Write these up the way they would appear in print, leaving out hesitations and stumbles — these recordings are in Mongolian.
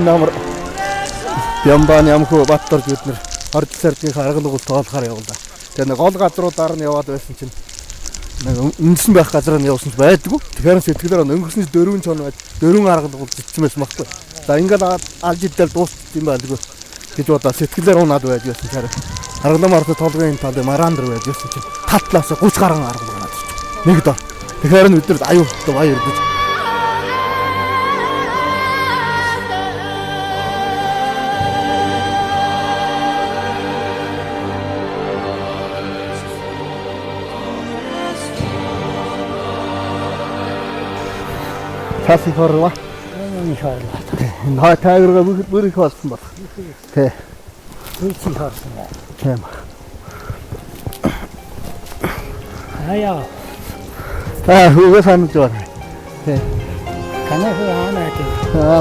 Намар Ямбан ямхуу Баттар бид нар орд сардын харгалгуул тоолохоор явуулаа. Тэгээ нэг гол газруудаар нь яваад байсан чинь нэг үнсэн байх газар нь явсан ч байдгүй. Тэгэхээр сэтгэлээр өнгөрсөн 4 цон байж 4 харгалгуул зитсэн байсан байхгүй. За ингээд алж идэл дуусчих юм байлгүй гэж бодоо сэтгэлээр унаад байж байсан чинь харгалмаар толгойн талд марандр байж байсан чинь татлаас 30 гаруй харгалгуул унаад чинь. Нэг дор. Тэгэхээр бид нар аюу баяр гэж Хасих хорлоо. Энэ тайгрга бүр их болсон баг. Тэ. Үгүй харсан бай. Тийм. Аяа. Хүүгээ санаж байна. Тэ. Канаа хөө хаанаа тий.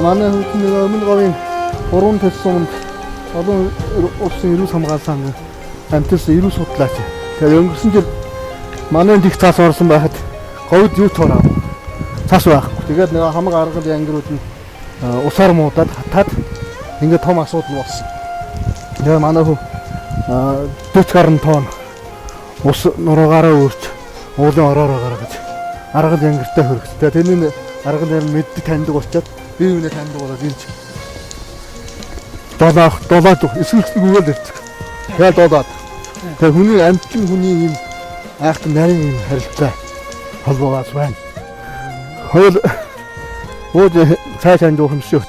Манай хүүхний өмнө говийн 3 төсөнд олон улсын ирүү хамгаалсан амтс ирүү судлаач. Тэгээ өнгөрсөн жил манай дих цаас орсон байхад говьд юу тоороо. Цаас байхгүй. Тэгээд нэг хамаг аргал янгирууд нь усаар муудаад хатаад ингээд том асуудал болсон. Тэгээ манай хүү 40 гаруй тонн ус нуруугаараа өөрч уулын ороороо гаргаж аргал янгиртай хөргөж. Тэгээ тэрний аргал янгир мэддэг таньдаг болчоод би юунэ таньдаг болоод ирж долоод эсвэлцгүүгээр ирчих. Тэгээ долоод. Тэгээ хүний амтчин хүний юм айхтан нарийн юм харилцаа холбоогоос байна. Хөл ууж цаашаа дуухан шүүт.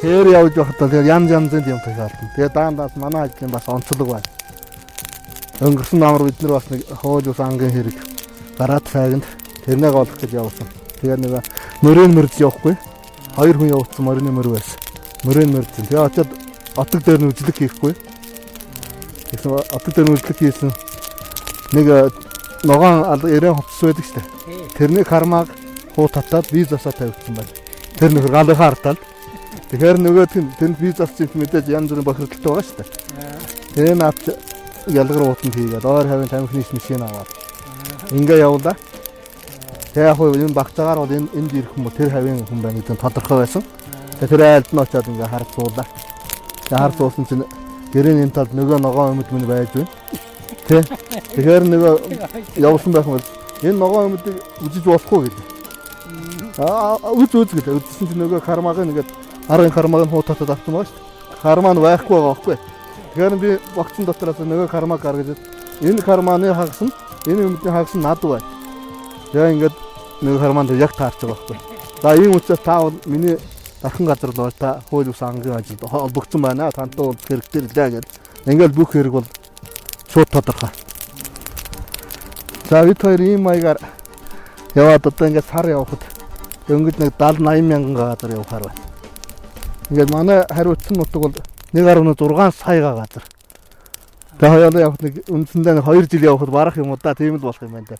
Тэр явж байхдаа тэгээд янз янзын юм тахаалтан. Тэгээд даандаас манай ажлын бас онцлог байна. Өнгөрсөн намар бид нар бас нэг хоож ус ангийн хэрэг гараад сайганд тэрнийг олох гэж явсан. Тэгээд нэг мөрийн мөрж явахгүй. 2 хүн явуулсан мөрийн мөр байсан. Мөрийн мөрдсөн. Тэгээ очиод отог дээр нь үзлэг хийхгүй. Тэгсэн отог дээр нь үзлэг хийсэн. Нэг ногоон 90 хувцас байдаг шүү дээ. Тэрний кармаг хуу татаад визасаа тавьчихсан байна. Тэр нөхөр галын хартаад. Тэгэхээр нөгөөд нь тэнд визас чинь мэдээж янз бүрийн бохирдолтой байгаа шүү дээ. Тэгээ наад ялгар уутанд хийгээд ойр хавийн тамхины машин аваад ингээ явуулаа. Тэгээ яг энэ багтаагаар бол энд ирэх юм бол тэр хавийн хүн байна гэдэг нь тодорхой байсан. Тэгээ тэр айлд нь очиод ингээ харж суулаа. Тэгээ харж суусан чинь гэрээний энэ талд нөгөө ногоон өмд минь байж байна. Тэ. Тэгэхээр нөгөө явуулсан байх юм бол энэ ногоон өмдийг үзэж болохгүй гэдэг. Үз гэдэг. Үзсэн чинь нөгөө кармаг нэгээд арын кармаг нь хуу татаад авсан байгаа шүү дээ. Кармаа нь байхгүй байгаа байхгүй. Тэгэхээр би багцсан дотроос нөгөө кармаг гаргаж энэ карманы хагас нь энэ өмдний хагас нь над бай. Тэгээ ингээд нөгөө карманд яг таарч байгаа байхгүй. За ийм учраас та бол миний дархан газар л та хууль ус ангийн ажилд холбогдсон байна. Тантай уулзах хэрэгтэй л дээ гэдэг. Ингээд бүх хэрэг бол шууд тодорхой. За бид хоёр ийм маягаар яваад одоо ингээд сар явхад өнгөд нэг 70-80 мянган газар явахаар байна. Ингээд манай хариуцсан нутаг бол 1.6 саяга газар. За хоёулаа явах нэг үндсэндээ 2 жил явахад барах юм уу да тийм л болох юм байна да.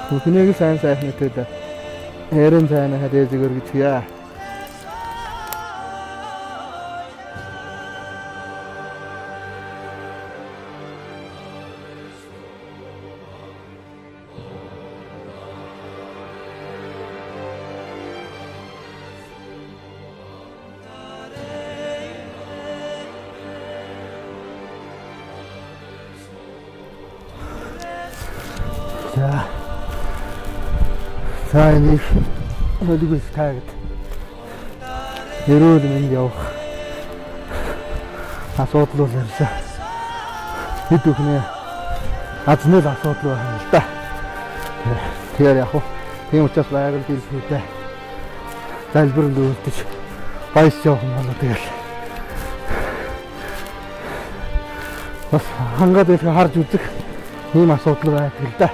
Бүхнийг сайн сайхан итгэл хэрэн сайн хадэж өгөргөж яа. За энэ хөлгөөс таагд ерөөл минь явах асуудал ирсэн. Бид бүхний азны л асуудал байна л да. Тэгэхээр яг тийм учраас байгаль дэлхийдээ залбирал үйлдэж баяж явах юм болоо тэгэл. Бас хангаад их харж үзэх ийм асуудал байдаг л да.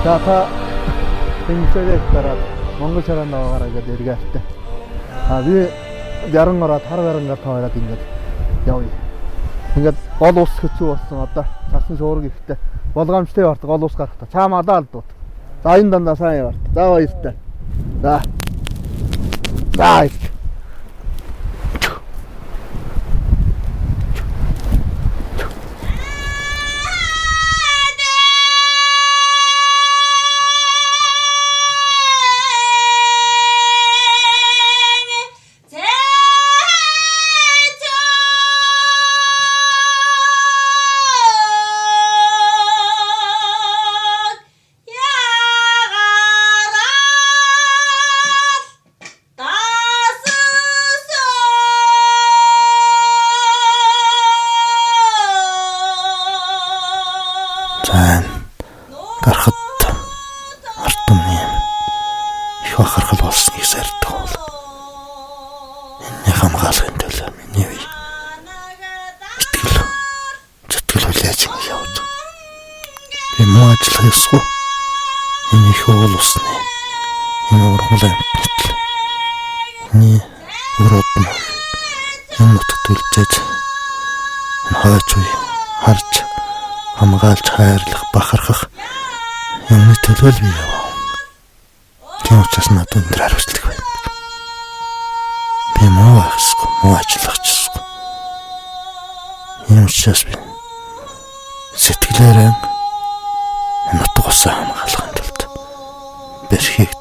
За та тэмцээгээд дараад Монгол шараа наваагаараа гэдэг эргээтэй. Би 60 ороод хар гарангаар таваад ингээд явъя. Ингээд гол ус хэцүү болсон одоо цасан шуурга ихтэй болгоомжтой яваад гол ус гарах та. Цаам алаалдууд. За энэ дандаа сайн яваад. За баяртай. За. Бай. Гарахад ард түмний их бахархал болсныг сардаг бол энэ хамгаалахын төлөө миний үе сэтгэл хүлээж явж би муу ажиллах ёсгүй энэ их уул усны энэ ургал амьтнал энэ урод нь энэ нутагт үлдээж энэ хойч үе харж хамгаалж хайрлах бахархах юмны төлөөл би яваа. Тийм учраас надад өндөр хариуцлага байна. Би муу ахсгүй, муу ажиллахчгүй. Ийм учраас би сэтгэлээрээ нутаг усаа хамгаалахын тулд бэрхийг